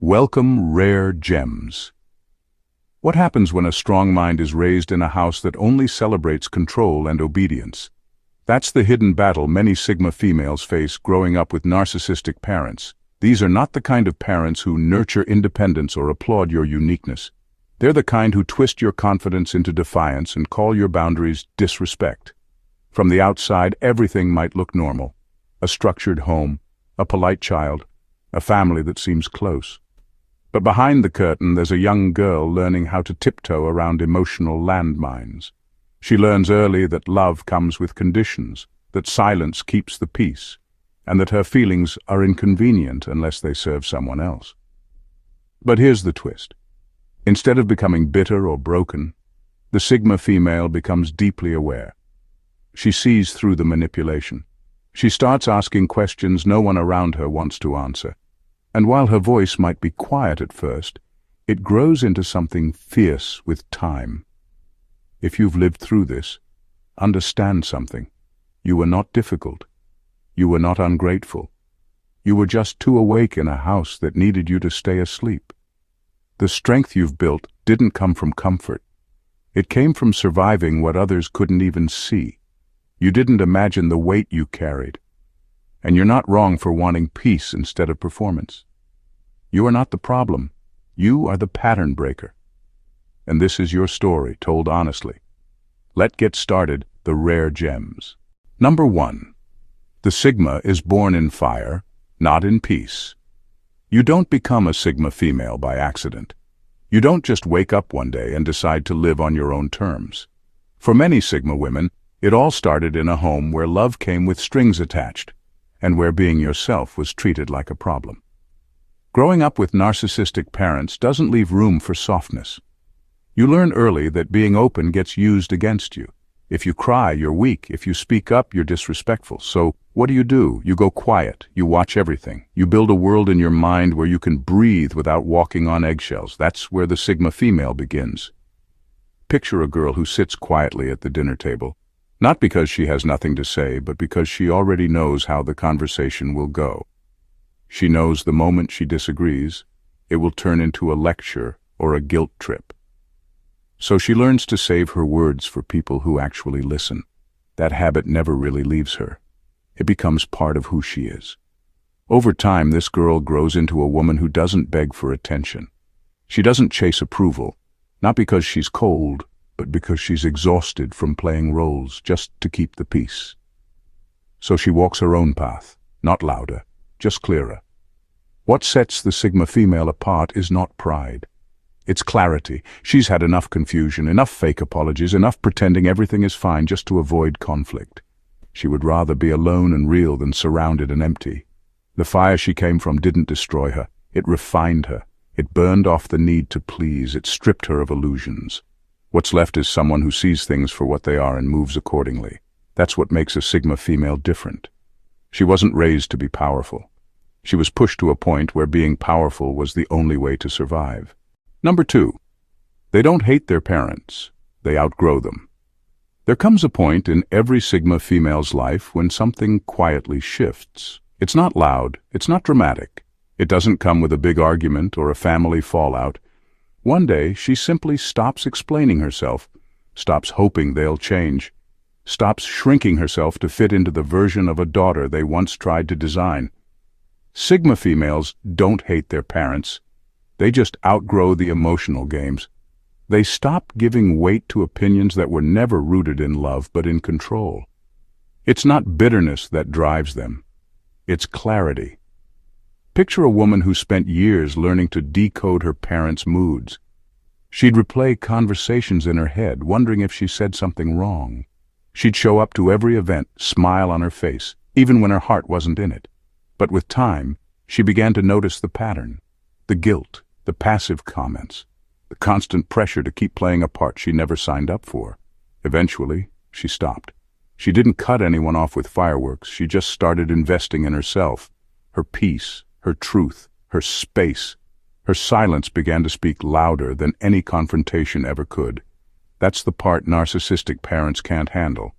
Welcome, rare gems. What happens when a strong mind is raised in a house that only celebrates control and obedience? That's the hidden battle many Sigma females face growing up with narcissistic parents. These are not the kind of parents who nurture independence or applaud your uniqueness. They're the kind who twist your confidence into defiance and call your boundaries disrespect. From the outside, everything might look normal. A structured home, a polite child, a family that seems close. But behind the curtain, there's a young girl learning how to tiptoe around emotional landmines. She learns early that love comes with conditions, that silence keeps the peace, and that her feelings are inconvenient unless they serve someone else. But here's the twist. Instead of becoming bitter or broken, the Sigma female becomes deeply aware. She sees through the manipulation. She starts asking questions no one around her wants to answer. And while her voice might be quiet at first, it grows into something fierce with time. If you've lived through this, understand something. You were not difficult. You were not ungrateful. You were just too awake in a house that needed you to stay asleep. The strength you've built didn't come from comfort. It came from surviving what others couldn't even see. You didn't imagine the weight you carried. And you're not wrong for wanting peace instead of performance. You are not the problem. You are the pattern breaker. And this is your story, told honestly. Let's get started, the rare gems. Number 1. The Sigma is born in fire, not in peace. You don't become a Sigma female by accident. You don't just wake up one day and decide to live on your own terms. For many Sigma women, it all started in a home where love came with strings attached, and where being yourself was treated like a problem. Growing up with narcissistic parents doesn't leave room for softness. You learn early that being open gets used against you. If you cry, you're weak. If you speak up, you're disrespectful. So what do? You go quiet. You watch everything. You build a world in your mind where you can breathe without walking on eggshells. That's where the Sigma female begins. Picture a girl who sits quietly at the dinner table. Not because she has nothing to say, but because she already knows how the conversation will go. She knows the moment she disagrees, it will turn into a lecture or a guilt trip. So she learns to save her words for people who actually listen. That habit never really leaves her. It becomes part of who she is. Over time, this girl grows into a woman who doesn't beg for attention. She doesn't chase approval, not because she's cold, but because she's exhausted from playing roles just to keep the peace. So she walks her own path, not louder, just clearer. What sets the Sigma female apart is not pride. It's clarity. She's had enough confusion, enough fake apologies, enough pretending everything is fine just to avoid conflict. She would rather be alone and real than surrounded and empty. The fire she came from didn't destroy her. It refined her. It burned off the need to please. It stripped her of illusions. What's left is someone who sees things for what they are and moves accordingly. That's what makes a Sigma female different. She wasn't raised to be powerful. She was pushed to a point where being powerful was the only way to survive. Number 2. They don't hate their parents. They outgrow them. There comes a point in every Sigma female's life when something quietly shifts. It's not loud. It's not dramatic. It doesn't come with a big argument or a family fallout. One day, she simply stops explaining herself, stops hoping they'll change, stops shrinking herself to fit into the version of a daughter they once tried to design. Sigma females don't hate their parents. They just outgrow the emotional games. They stop giving weight to opinions that were never rooted in love but in control. It's not bitterness that drives them. It's clarity. Picture a woman who spent years learning to decode her parents' moods. She'd replay conversations in her head, wondering if she said something wrong. She'd show up to every event, smile on her face, even when her heart wasn't in it. But with time, she began to notice the pattern, the guilt, the passive comments, the constant pressure to keep playing a part she never signed up for. Eventually, she stopped. She didn't cut anyone off with fireworks. She just started investing in herself, her peace, her truth, her space. Her silence began to speak louder than any confrontation ever could. That's the part narcissistic parents can't handle.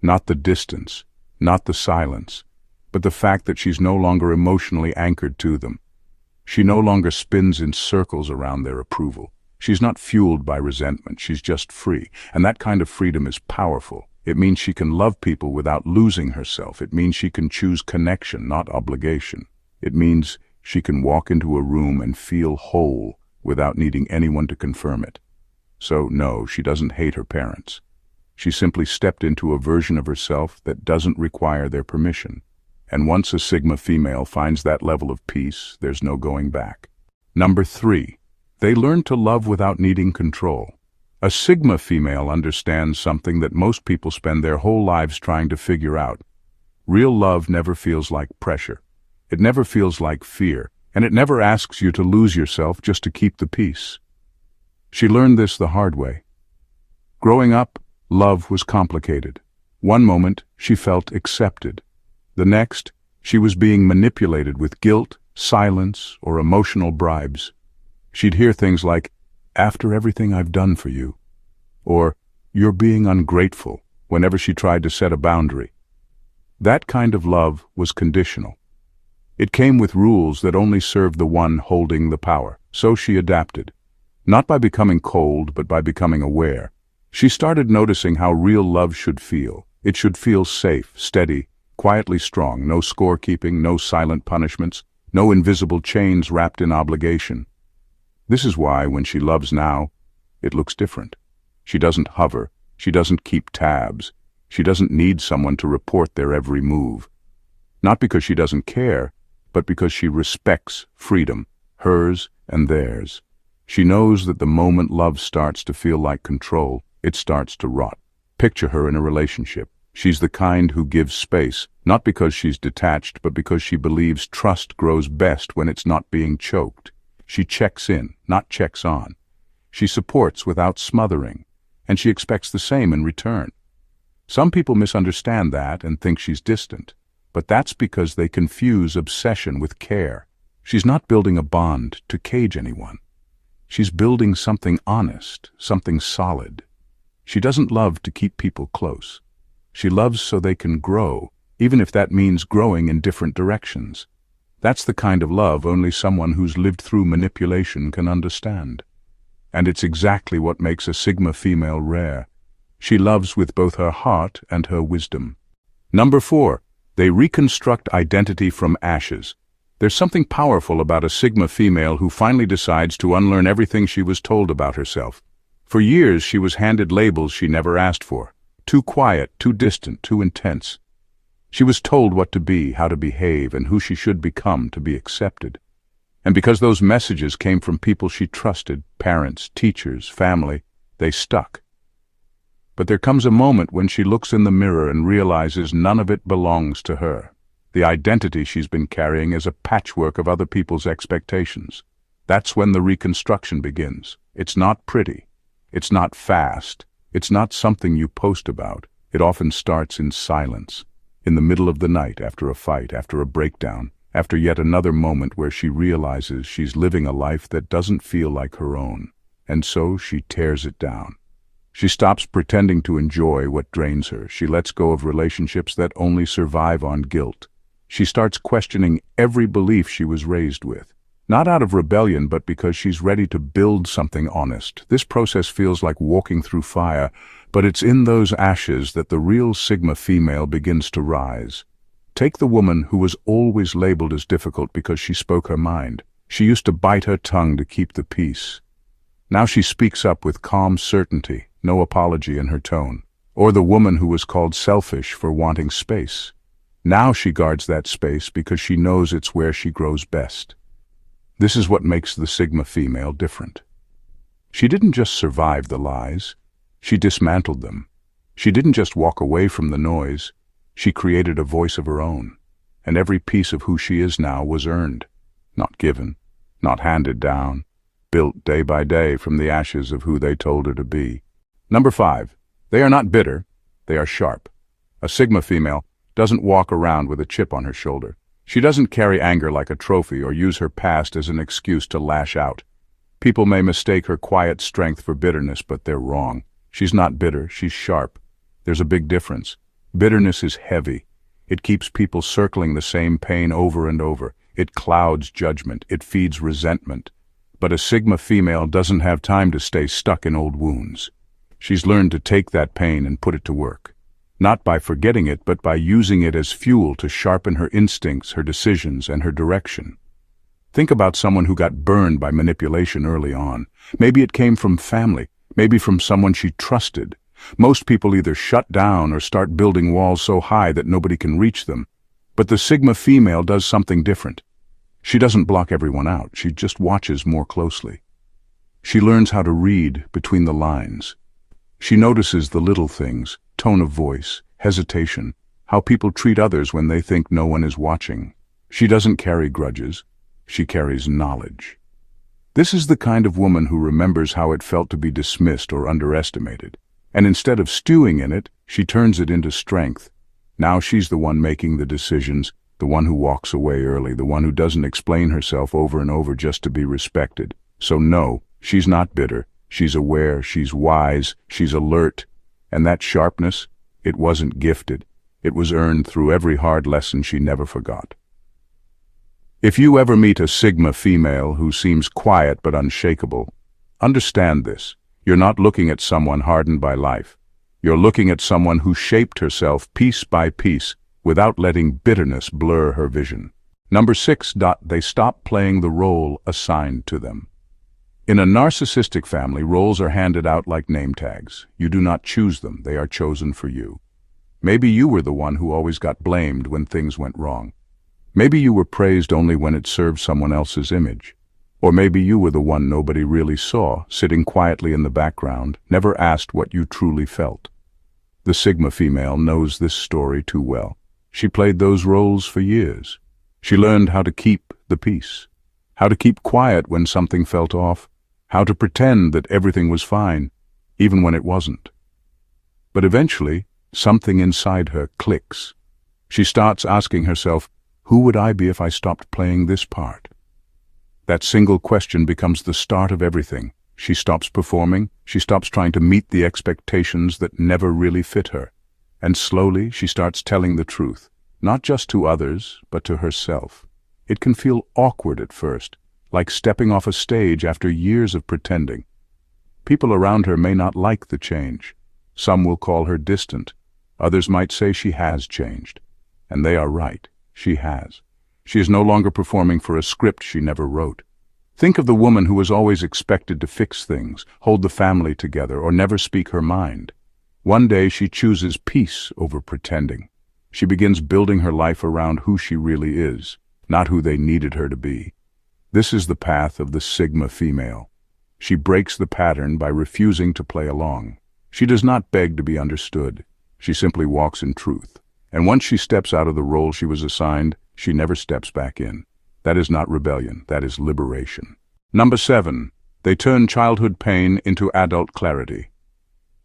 Not the distance, not the silence, but the fact that she's no longer emotionally anchored to them. She no longer spins in circles around their approval. She's not fueled by resentment, she's just free. And that kind of freedom is powerful. It means she can love people without losing herself. It means she can choose connection, not obligation. It means she can walk into a room and feel whole without needing anyone to confirm it. So no, she doesn't hate her parents. She simply stepped into a version of herself that doesn't require their permission. And once a Sigma female finds that level of peace, there's no going back. Number 3. They learn to love without needing control. A Sigma female understands something that most people spend their whole lives trying to figure out. Real love never feels like pressure. It never feels like fear, and it never asks you to lose yourself just to keep the peace. She learned this the hard way. Growing up, love was complicated. One moment, she felt accepted. The next, she was being manipulated with guilt, silence, or emotional bribes. She'd hear things like, "After everything I've done for you," or "You're being ungrateful," whenever she tried to set a boundary. That kind of love was conditional. It came with rules that only served the one holding the power, so she adapted. Not by becoming cold, but by becoming aware. She started noticing how real love should feel. It should feel safe, steady, quietly strong, no scorekeeping, no silent punishments, no invisible chains wrapped in obligation. This is why, when she loves now, it looks different. She doesn't hover, she doesn't keep tabs, she doesn't need someone to report their every move. Not because she doesn't care, but because she respects freedom, hers and theirs. She knows that the moment love starts to feel like control, it starts to rot. Picture her in a relationship. She's the kind who gives space, not because she's detached, but because she believes trust grows best when it's not being choked. She checks in, not checks on. She supports without smothering, and she expects the same in return. Some people misunderstand that and think she's distant, but that's because they confuse obsession with care. She's not building a bond to cage anyone. She's building something honest, something solid. She doesn't love to keep people close. She loves so they can grow, even if that means growing in different directions. That's the kind of love only someone who's lived through manipulation can understand. And it's exactly what makes a Sigma female rare. She loves with both her heart and her wisdom. Number 4. They reconstruct identity from ashes. There's something powerful about a Sigma female who finally decides to unlearn everything she was told about herself. For years, she was handed labels she never asked for. Too quiet, too distant, too intense. She was told what to be, how to behave, and who she should become to be accepted. And because those messages came from people she trusted, parents, teachers, family, they stuck. But there comes a moment when she looks in the mirror and realizes none of it belongs to her. The identity she's been carrying is a patchwork of other people's expectations. That's when the reconstruction begins. It's not pretty. It's not fast. It's not something you post about. It often starts in silence, in the middle of the night, after a fight, after a breakdown, after yet another moment where she realizes she's living a life that doesn't feel like her own. And so she tears it down. She stops pretending to enjoy what drains her. She lets go of relationships that only survive on guilt. She starts questioning every belief she was raised with. Not out of rebellion, but because she's ready to build something honest. This process feels like walking through fire, but it's in those ashes that the real Sigma female begins to rise. Take the woman who was always labeled as difficult because she spoke her mind. She used to bite her tongue to keep the peace. Now she speaks up with calm certainty, no apology in her tone. Or the woman who was called selfish for wanting space. Now she guards that space because she knows it's where she grows best. This is what makes the Sigma female different. She didn't just survive the lies, she dismantled them. She didn't just walk away from the noise, she created a voice of her own. And every piece of who she is now was earned, not given, not handed down, built day by day from the ashes of who they told her to be. Number 5. They are not bitter, they are sharp. A Sigma female doesn't walk around with a chip on her shoulder. She doesn't carry anger like a trophy or use her past as an excuse to lash out. People may mistake her quiet strength for bitterness, but they're wrong. She's not bitter, she's sharp. There's a big difference. Bitterness is heavy. It keeps people circling the same pain over and over. It clouds judgment. It feeds resentment. But a Sigma female doesn't have time to stay stuck in old wounds. She's learned to take that pain and put it to work. Not by forgetting it, but by using it as fuel to sharpen her instincts, her decisions, and her direction. Think about someone who got burned by manipulation early on. Maybe it came from family, maybe from someone she trusted. Most people either shut down or start building walls so high that nobody can reach them. But the Sigma female does something different. She doesn't block everyone out, she just watches more closely. She learns how to read between the lines. She notices the little things, tone of voice, hesitation, how people treat others when they think no one is watching. She doesn't carry grudges, she carries knowledge. This is the kind of woman who remembers how it felt to be dismissed or underestimated. And instead of stewing in it, she turns it into strength. Now she's the one making the decisions, the one who walks away early, the one who doesn't explain herself over and over just to be respected. So no, she's not bitter. She's aware, she's wise, she's alert. And that sharpness, it wasn't gifted. It was earned through every hard lesson she never forgot. If you ever meet a Sigma female who seems quiet but unshakable, understand this. You're not looking at someone hardened by life. You're looking at someone who shaped herself piece by piece without letting bitterness blur her vision. Number 6. They stop playing the role assigned to them. In a narcissistic family, roles are handed out like name tags. You do not choose them, they are chosen for you. Maybe you were the one who always got blamed when things went wrong. Maybe you were praised only when it served someone else's image. Or maybe you were the one nobody really saw, sitting quietly in the background, never asked what you truly felt. The Sigma female knows this story too well. She played those roles for years. She learned how to keep the peace, how to keep quiet when something felt off, how to pretend that everything was fine, even when it wasn't. But eventually, something inside her clicks. She starts asking herself, who would I be if I stopped playing this part? That single question becomes the start of everything. She stops performing, she stops trying to meet the expectations that never really fit her. And slowly she starts telling the truth, not just to others, but to herself. It can feel awkward at first, like stepping off a stage after years of pretending. People around her may not like the change. Some will call her distant. Others might say she has changed. And they are right, she has. She is no longer performing for a script she never wrote. Think of the woman who was always expected to fix things, hold the family together, or never speak her mind. One day she chooses peace over pretending. She begins building her life around who she really is, not who they needed her to be. This is the path of the Sigma female. She breaks the pattern by refusing to play along. She does not beg to be understood. She simply walks in truth. And once she steps out of the role she was assigned, she never steps back in. That is not rebellion, that is liberation. Number 7. They turn childhood pain into adult clarity.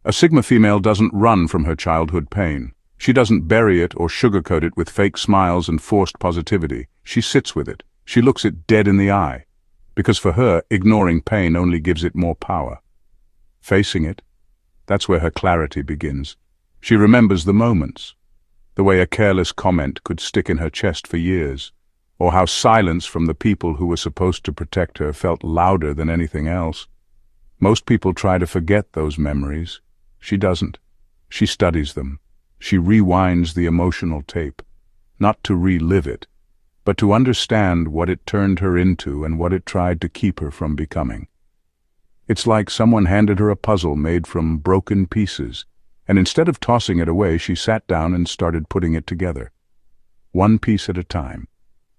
A Sigma female doesn't run from her childhood pain. She doesn't bury it or sugarcoat it with fake smiles and forced positivity. She sits with it. She looks it dead in the eye. Because for her, ignoring pain only gives it more power. Facing it, that's where her clarity begins. She remembers the moments. The way a careless comment could stick in her chest for years, or how silence from the people who were supposed to protect her felt louder than anything else. Most people try to forget those memories. She doesn't. She studies them. She rewinds the emotional tape, not to relive it, but to understand what it turned her into and what it tried to keep her from becoming. It's like someone handed her a puzzle made from broken pieces, and instead of tossing it away, she sat down and started putting it together. One piece at a time.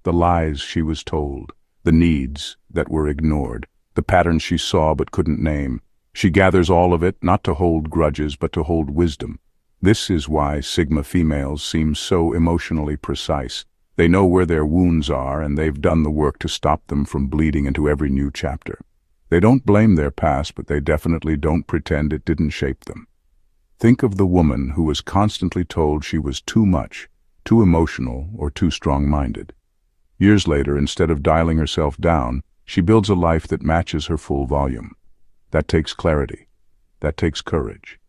The lies she was told, the needs that were ignored, the patterns she saw but couldn't name. She gathers all of it, not to hold grudges, but to hold wisdom. This is why Sigma females seem so emotionally precise. They know where their wounds are, and they've done the work to stop them from bleeding into every new chapter. They don't blame their past, but they definitely don't pretend it didn't shape them. Think of the woman who was constantly told she was too much, too emotional, or too strong-minded. Years later, instead of dialing herself down, she builds a life that matches her full volume. That takes clarity. That takes courage.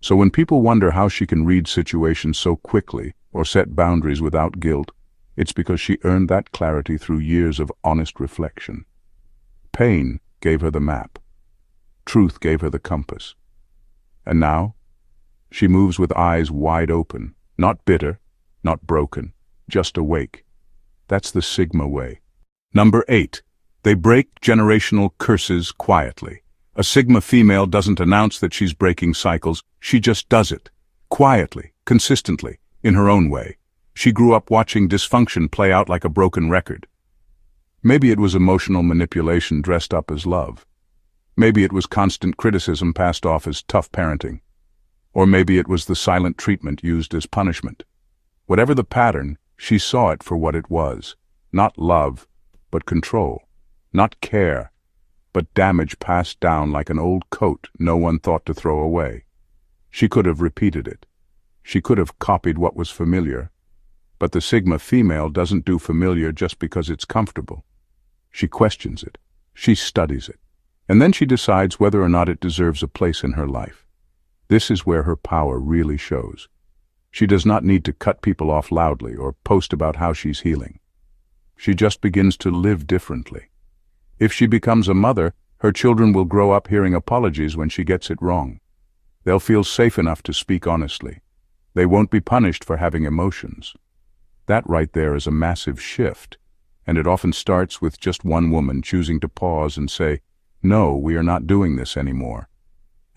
So when people wonder how she can read situations so quickly or set boundaries without guilt, It's because she earned that clarity through years of honest reflection. Pain gave her the map. Truth gave her the compass. And now, she moves with eyes wide open, not bitter, not broken, just awake. That's the Sigma way. Number 8. They break generational curses quietly. A Sigma female doesn't announce that she's breaking cycles, she just does it. Quietly, consistently, in her own way. She grew up watching dysfunction play out like a broken record. Maybe it was emotional manipulation dressed up as love. Maybe it was constant criticism passed off as tough parenting. Or maybe it was the silent treatment used as punishment. Whatever the pattern, she saw it for what it was. Not love, but control. Not care, but damage passed down like an old coat no one thought to throw away. She could have repeated it. She could have copied what was familiar. But the Sigma female doesn't do familiar just because it's comfortable. She questions it. She studies it. And then she decides whether or not it deserves a place in her life. This is where her power really shows. She does not need to cut people off loudly or post about how she's healing. She just begins to live differently. If she becomes a mother, her children will grow up hearing apologies when she gets it wrong. They'll feel safe enough to speak honestly. They won't be punished for having emotions. That right there is a massive shift, and it often starts with just one woman choosing to pause and say, "No, we are not doing this anymore."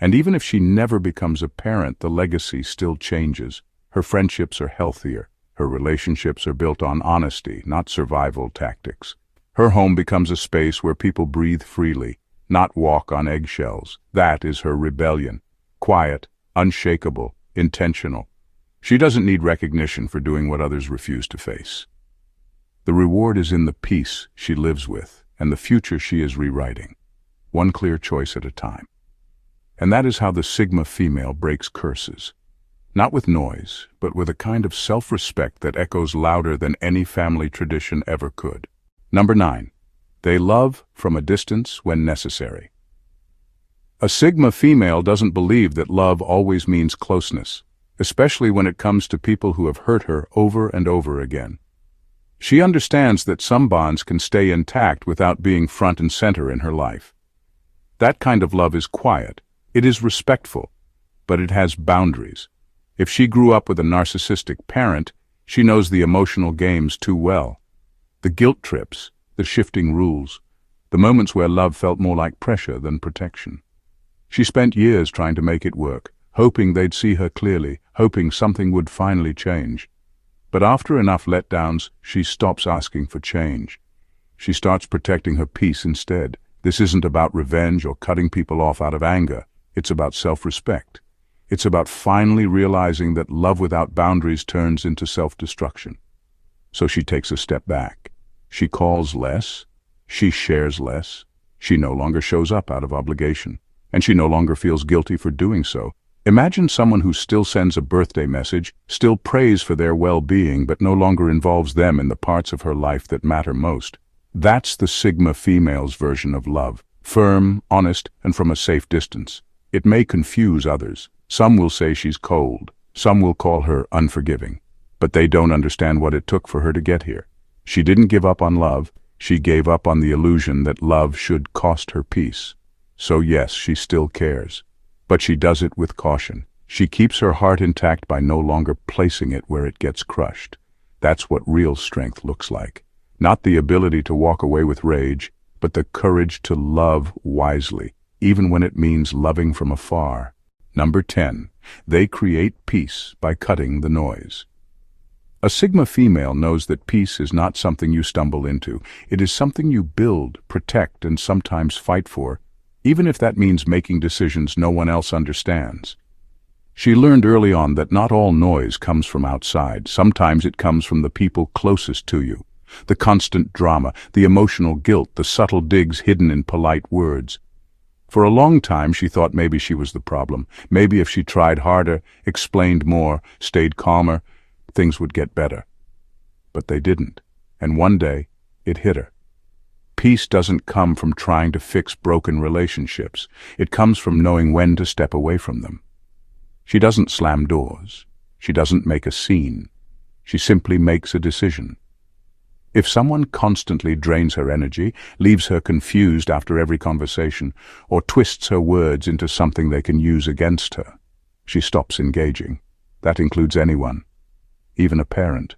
And even if she never becomes a parent, the legacy still changes. Her friendships are healthier. Her relationships are built on honesty, not survival tactics. Her home becomes a space where people breathe freely, not walk on eggshells. That is her rebellion. Quiet, unshakable, intentional. She doesn't need recognition for doing what others refuse to face. The reward is in the peace she lives with and the future she is rewriting, one clear choice at a time. And that is how the Sigma female breaks curses. Not with noise, but with a kind of self-respect that echoes louder than any family tradition ever could. Number 9. They love from a distance when necessary. A Sigma female doesn't believe that love always means closeness, especially when it comes to people who have hurt her over and over again. She understands that some bonds can stay intact without being front and center in her life. That kind of love is quiet. It is respectful, but it has boundaries. If she grew up with a narcissistic parent, she knows the emotional games too well. The guilt trips, the shifting rules, the moments where love felt more like pressure than protection. She spent years trying to make it work, hoping they'd see her clearly, hoping something would finally change. But after enough letdowns, she stops asking for change. She starts protecting her peace instead. This isn't about revenge or cutting people off out of anger. It's about self-respect. It's about finally realizing that love without boundaries turns into self-destruction. So she takes a step back. She calls less. She shares less. She no longer shows up out of obligation. And she no longer feels guilty for doing so. Imagine someone who still sends a birthday message, still prays for their well-being, but no longer involves them in the parts of her life that matter most. That's the Sigma female's version of love. Firm, honest, and from a safe distance. It may confuse others. Some will say she's cold. Some will call her unforgiving. But they don't understand what it took for her to get here. She didn't give up on love. She gave up on the illusion that love should cost her peace. So yes, she still cares. But she does it with caution. She keeps her heart intact by no longer placing it where it gets crushed. That's what real strength looks like. Not the ability to walk away with rage, but the courage to love wisely, even when it means loving from afar. Number 10. They create peace by cutting the noise. A Sigma female knows that peace is not something you stumble into. It is something you build, protect, and sometimes fight for, even if that means making decisions no one else understands. She learned early on that not all noise comes from outside. Sometimes it comes from the people closest to you. The constant drama, the emotional guilt, the subtle digs hidden in polite words. For a long time she thought maybe she was the problem. Maybe if she tried harder, explained more, stayed calmer, things would get better. But they didn't. And one day, it hit her. Peace doesn't come from trying to fix broken relationships. It comes from knowing when to step away from them. She doesn't slam doors. She doesn't make a scene. She simply makes a decision. If someone constantly drains her energy, leaves her confused after every conversation, or twists her words into something they can use against her, she stops engaging. That includes anyone, even a parent.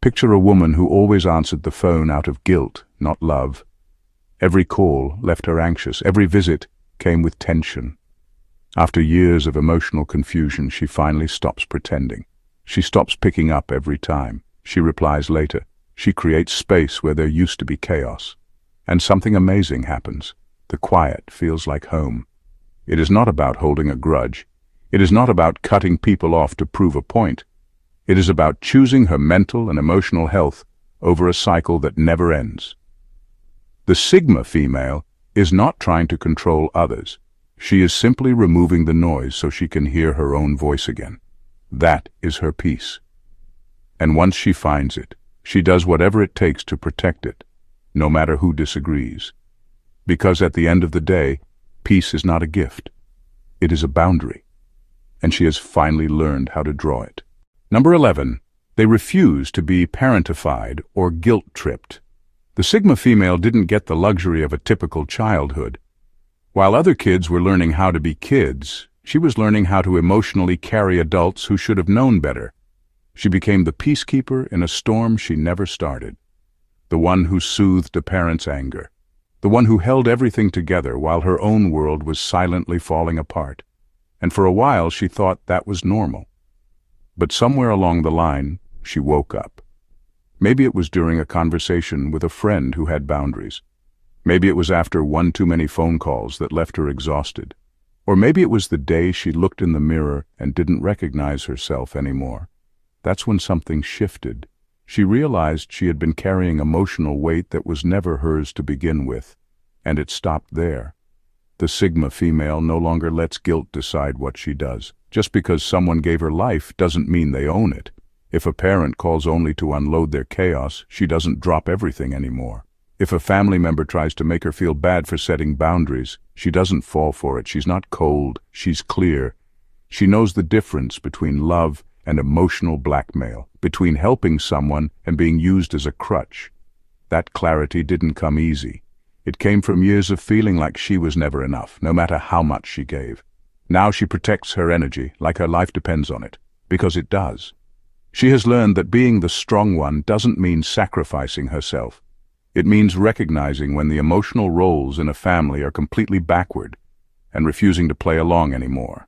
Picture a woman who always answered the phone out of guilt, not love. Every call left her anxious. Every visit came with tension. After years of emotional confusion, she finally stops pretending. She stops picking up every time. She replies later. She creates space where there used to be chaos. And something amazing happens. The quiet feels like home. It is not about holding a grudge. It is not about cutting people off to prove a point. It is about choosing her mental and emotional health over a cycle that never ends. The Sigma female is not trying to control others. She is simply removing the noise so she can hear her own voice again. That is her peace. And once she finds it, she does whatever it takes to protect it, no matter who disagrees. Because at the end of the day, peace is not a gift. It is a boundary. And she has finally learned how to draw it. Number 11. They refuse to be parentified or guilt-tripped. The Sigma female didn't get the luxury of a typical childhood. While other kids were learning how to be kids, she was learning how to emotionally carry adults who should have known better. She became the peacekeeper in a storm she never started. The one who soothed a parent's anger. The one who held everything together while her own world was silently falling apart. And for a while she thought that was normal. But somewhere along the line, she woke up. Maybe it was during a conversation with a friend who had boundaries. Maybe it was after one too many phone calls that left her exhausted. Or maybe it was the day she looked in the mirror and didn't recognize herself anymore. That's when something shifted. She realized she had been carrying emotional weight that was never hers to begin with, and it stopped there. The Sigma female no longer lets guilt decide what she does. Just because someone gave her life doesn't mean they own it. If a parent calls only to unload their chaos, she doesn't drop everything anymore. If a family member tries to make her feel bad for setting boundaries, she doesn't fall for it. She's not cold, she's clear. She knows the difference between love and emotional blackmail, between helping someone and being used as a crutch. That clarity didn't come easy. It came from years of feeling like she was never enough, no matter how much she gave. Now she protects her energy like her life depends on it, because it does. She has learned that being the strong one doesn't mean sacrificing herself. It means recognizing when the emotional roles in a family are completely backward and refusing to play along anymore.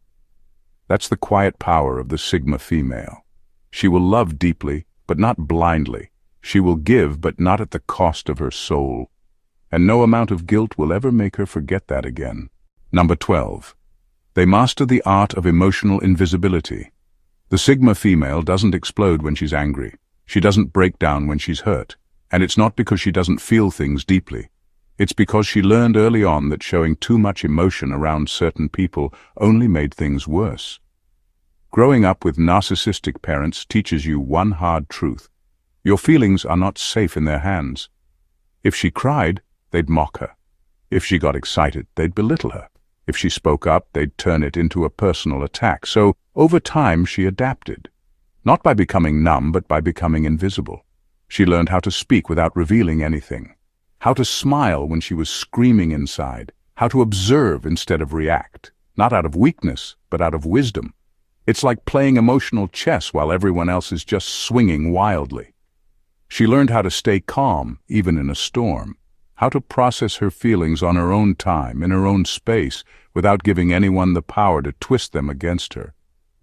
That's the quiet power of the Sigma female. She will love deeply, but not blindly. She will give, but not at the cost of her soul. And no amount of guilt will ever make her forget that again. Number 12. They master the art of emotional invisibility. The Sigma female doesn't explode when she's angry. She doesn't break down when she's hurt. And it's not because she doesn't feel things deeply. It's because she learned early on that showing too much emotion around certain people only made things worse. Growing up with narcissistic parents teaches you one hard truth. Your feelings are not safe in their hands. If she cried, they'd mock her. If she got excited, they'd belittle her. If she spoke up, they'd turn it into a personal attack. So, over time, she adapted. Not by becoming numb, but by becoming invisible. She learned how to speak without revealing anything. How to smile when she was screaming inside. How to observe instead of react. Not out of weakness, but out of wisdom. It's like playing emotional chess while everyone else is just swinging wildly. She learned how to stay calm, even in a storm. How to process her feelings on her own time, in her own space, without giving anyone the power to twist them against her.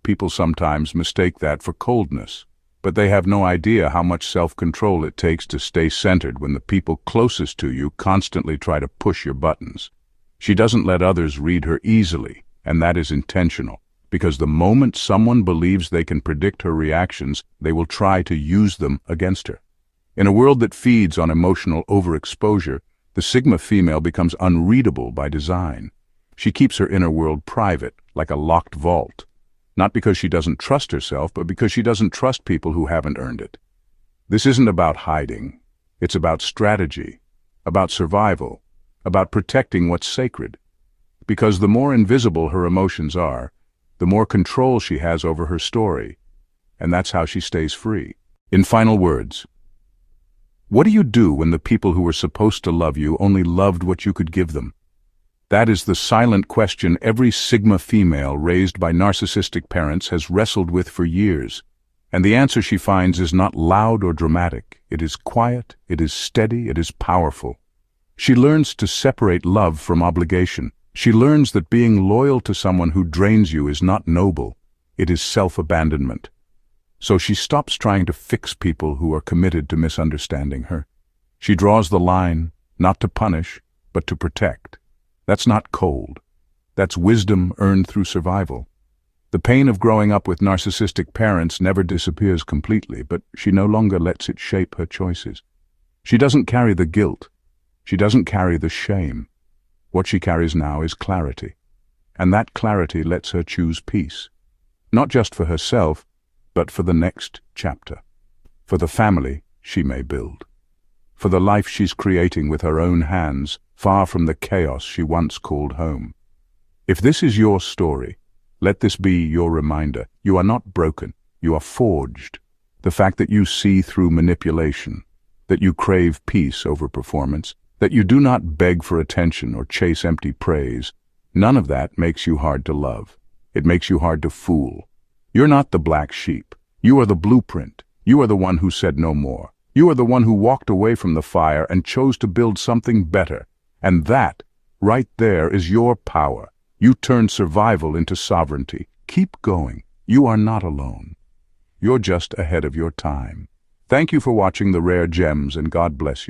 People sometimes mistake that for coldness, but they have no idea how much self-control it takes to stay centered when the people closest to you constantly try to push your buttons. She doesn't let others read her easily, and that is intentional, because the moment someone believes they can predict her reactions, they will try to use them against her. In a world that feeds on emotional overexposure, the Sigma female becomes unreadable by design. She keeps her inner world private, like a locked vault. Not because she doesn't trust herself, but because she doesn't trust people who haven't earned it. This isn't about hiding. It's about strategy, about survival, about protecting what's sacred. Because the more invisible her emotions are, the more control she has over her story, and that's how she stays free. In final words, What do you do when the people who were supposed to love you only loved what you could give them? That is the silent question every Sigma female raised by narcissistic parents has wrestled with for years. And the answer she finds is not loud or dramatic. It is quiet, it is steady, it is powerful. She learns to separate love from obligation. She learns that being loyal to someone who drains you is not noble. It is self-abandonment. So she stops trying to fix people who are committed to misunderstanding her. She draws the line, not to punish, but to protect. That's not cold. That's wisdom earned through survival. The pain of growing up with narcissistic parents never disappears completely, but she no longer lets it shape her choices. She doesn't carry the guilt. She doesn't carry the shame. What she carries now is clarity. And that clarity lets her choose peace. Not just for herself, but for the next chapter. For the family she may build. For the life she's creating with her own hands, far from the chaos she once called home. If this is your story, let this be your reminder. You are not broken. You are forged. The fact that you see through manipulation, that you crave peace over performance, that you do not beg for attention or chase empty praise, none of that makes you hard to love. It makes you hard to fool. You're not the black sheep. You are the blueprint. You are the one who said no more. You are the one who walked away from the fire and chose to build something better. And that, right there, is your power. You turned survival into sovereignty. Keep going. You are not alone. You're just ahead of your time. Thank you for watching The Rare Gems, and God bless you.